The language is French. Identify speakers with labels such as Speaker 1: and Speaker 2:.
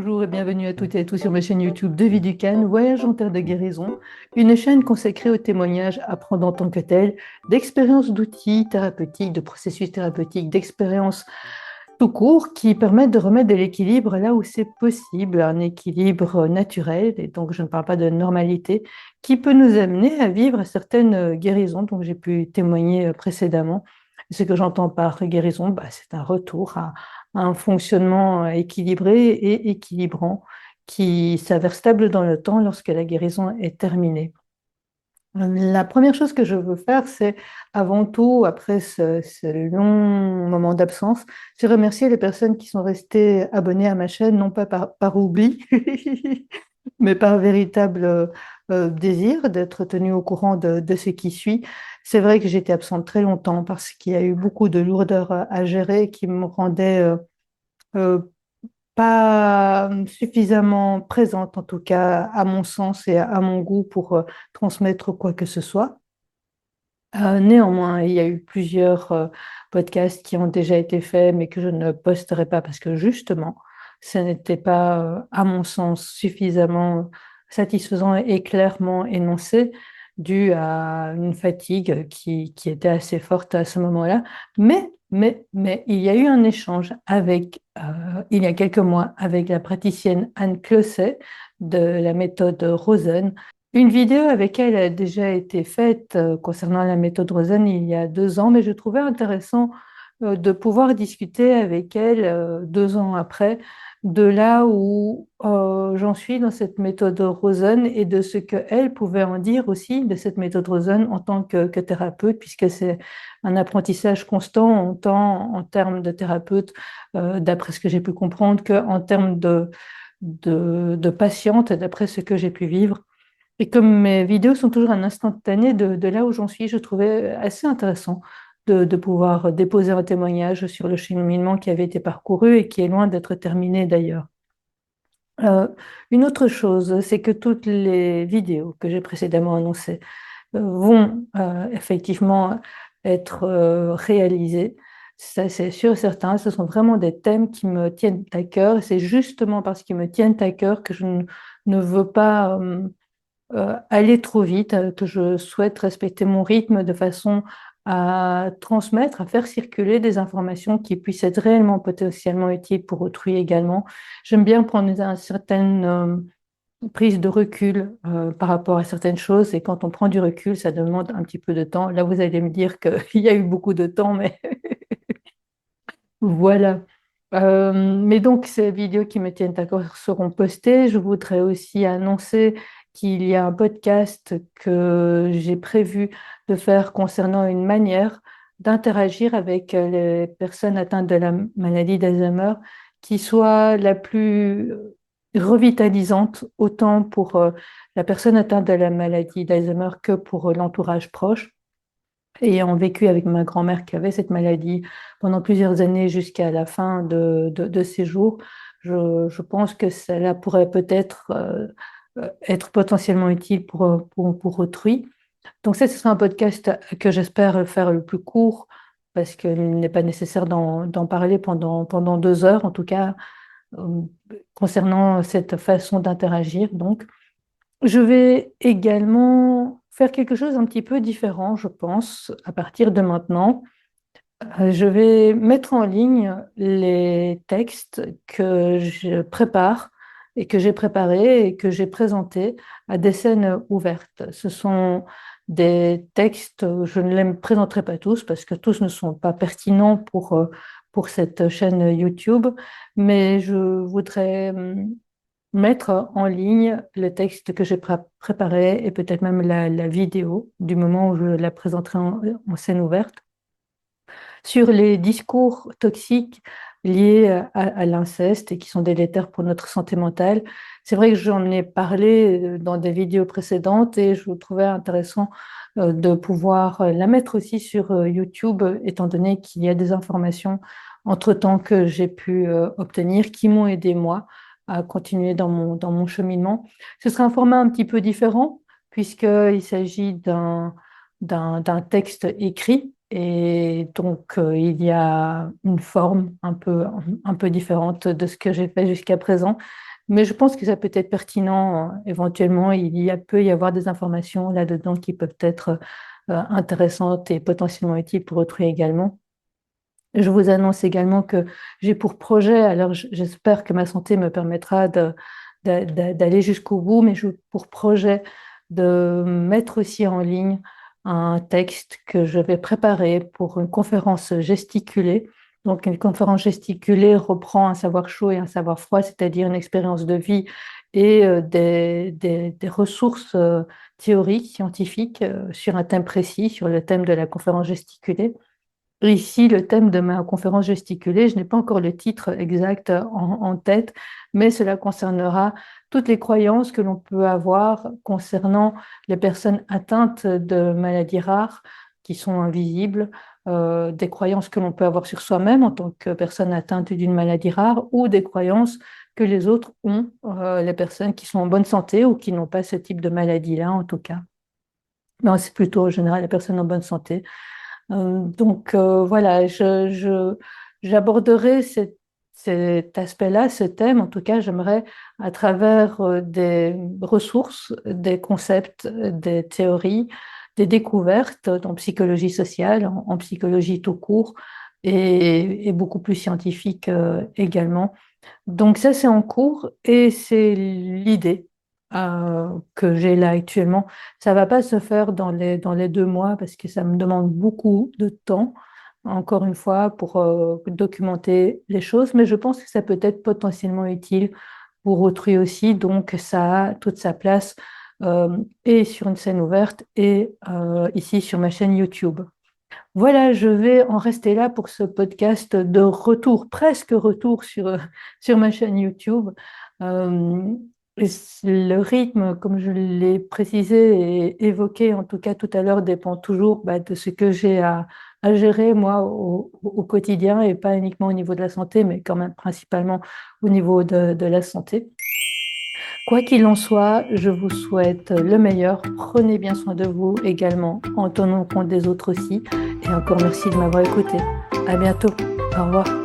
Speaker 1: Bonjour et bienvenue à toutes et à tous sur ma chaîne YouTube de Vie du Can, Voyage en terre de guérison, une chaîne consacrée aux témoignages à prendre en tant que tel, d'expériences d'outils thérapeutiques, de processus thérapeutiques, d'expériences tout court qui permettent de remettre de l'équilibre là où c'est possible, un équilibre naturel, et donc je ne parle pas de normalité, qui peut nous amener à vivre certaines guérisons dont j'ai pu témoigner précédemment. Ce que j'entends par guérison, c'est un retour à un fonctionnement équilibré et équilibrant qui s'avère stable dans le temps lorsque la guérison est terminée. La première chose que je veux faire, c'est avant tout, après ce long moment d'absence, c'est remercier les personnes qui sont restées abonnées à ma chaîne, non pas par oubli, mais par véritable désir d'être tenu au courant de ce qui suit. C'est vrai que j'étais absente très longtemps parce qu'il y a eu beaucoup de lourdeurs à gérer qui me rendaient euh, pas suffisamment présente, en tout cas à mon sens et à mon goût pour transmettre quoi que ce soit. Néanmoins, il y a eu plusieurs podcasts qui ont déjà été faits, mais que je ne posterai pas parce que justement, ce n'était pas, à mon sens, suffisamment satisfaisant et clairement énoncé, dû à une fatigue qui était assez forte à ce moment-là. Mais, il y a eu un échange il y a quelques mois avec la praticienne Anne Closet de la méthode Rosen. Une vidéo avec elle a déjà été faite concernant la méthode Rosen il y a 2 ans, mais je trouvais intéressant de pouvoir discuter avec elle 2 ans après de là où j'en suis dans cette méthode Rosen et de ce qu'elle pouvait en dire aussi de cette méthode Rosen en tant que thérapeute, puisque c'est un apprentissage constant, autant en termes de thérapeute, d'après ce que j'ai pu comprendre, qu'en termes de patiente, d'après ce que j'ai pu vivre. Et comme mes vidéos sont toujours un instantané de là où j'en suis, je trouvais assez intéressant de pouvoir déposer un témoignage sur le cheminement qui avait été parcouru et qui est loin d'être terminé d'ailleurs. Euh, une autre chose, c'est que toutes les vidéos que j'ai précédemment annoncées vont effectivement être réalisées. Ça, c'est sûr et certain. Ce sont vraiment des thèmes qui me tiennent à cœur. Et c'est justement parce qu'ils me tiennent à cœur que je ne veux pas aller trop vite, que je souhaite respecter mon rythme de façon à transmettre, à faire circuler des informations qui puissent être réellement potentiellement utiles pour autrui également. J'aime bien prendre une certaine prise de recul par rapport à certaines choses et quand on prend du recul, ça demande un petit peu de temps. Là, vous allez me dire qu'il y a eu beaucoup de temps, mais voilà. Mais donc, ces vidéos qui me tiennent à cœur seront postées. Je voudrais aussi annoncer qu'il y a un podcast que j'ai prévu de faire concernant une manière d'interagir avec les personnes atteintes de la maladie d'Alzheimer qui soit la plus revitalisante, autant pour la personne atteinte de la maladie d'Alzheimer que pour l'entourage proche ayant vécu avec ma grand-mère qui avait cette maladie pendant plusieurs années jusqu'à la fin de ses jours, je pense que cela pourrait peut-être être potentiellement utile pour autrui. Donc ça, ce sera un podcast que j'espère faire le plus court parce qu'il n'est pas nécessaire d'en parler pendant 2 heures, en tout cas, euh, concernant cette façon d'interagir. Donc, je vais également faire quelque chose un petit peu différent, je pense, à partir de maintenant. Je vais mettre en ligne les textes que je prépare et que j'ai préparés et que j'ai présentés à des scènes ouvertes. Ce sont des textes, je ne les présenterai pas tous parce que tous ne sont pas pertinents pour cette chaîne YouTube, mais je voudrais mettre en ligne le texte que j'ai préparé et peut-être même la vidéo du moment où je la présenterai en scène ouverte sur les discours toxiques liés à l'inceste et qui sont délétères pour notre santé mentale. C'est vrai que j'en ai parlé dans des vidéos précédentes et je trouvais intéressant de pouvoir la mettre aussi sur YouTube, étant donné qu'il y a des informations entre-temps que j'ai pu obtenir qui m'ont aidé moi à continuer dans mon cheminement. Ce sera un format un petit peu différent puisqu'il s'agit d'un texte écrit Et donc, il y a une forme un peu différente de ce que j'ai fait jusqu'à présent. Mais je pense que ça peut être pertinent. Éventuellement, peut y avoir des informations là-dedans qui peuvent être intéressantes et potentiellement utiles pour autrui également. Je vous annonce également que j'ai pour projet, alors j'espère que ma santé me permettra d'aller jusqu'au bout, mais j'ai pour projet de mettre aussi en ligne un texte que je vais préparer pour une conférence gesticulée. Donc, une conférence gesticulée reprend un savoir chaud et un savoir froid, c'est-à-dire une expérience de vie et des ressources théoriques, scientifiques sur un thème précis, sur le thème de la conférence gesticulée. Ici, le thème de ma conférence gesticulée, je n'ai pas encore le titre exact en tête, mais cela concernera toutes les croyances que l'on peut avoir concernant les personnes atteintes de maladies rares qui sont invisibles, des croyances que l'on peut avoir sur soi-même en tant que personne atteinte d'une maladie rare ou des croyances que les autres ont, les personnes qui sont en bonne santé ou qui n'ont pas ce type de maladie-là en tout cas. Non, c'est plutôt en général les personnes en bonne santé. Voilà, j'aborderai cet aspect-là, ce thème. En tout cas, j'aimerais, à travers des ressources, des concepts, des théories, des découvertes en psychologie sociale, en psychologie tout court, et beaucoup plus scientifique également. Donc ça, c'est en cours et c'est l'idée que j'ai là actuellement. Ça va pas se faire dans les 2 mois parce que ça me demande beaucoup de temps, encore une fois, pour documenter les choses, mais je pense que ça peut être potentiellement utile pour autrui aussi. Donc ça a toute sa place et sur une scène ouverte et ici sur ma chaîne YouTube. Voilà, je vais en rester là pour ce podcast de retour, presque retour sur ma chaîne YouTube. Euh, le rythme, comme je l'ai précisé et évoqué en tout cas tout à l'heure, dépend toujours de ce que j'ai à gérer moi au quotidien et pas uniquement au niveau de la santé, mais quand même principalement au niveau de la santé. Quoi qu'il en soit, je vous souhaite le meilleur. Prenez bien soin de vous également, en tenant compte des autres aussi. Et encore merci de m'avoir écouté. À bientôt. Au revoir.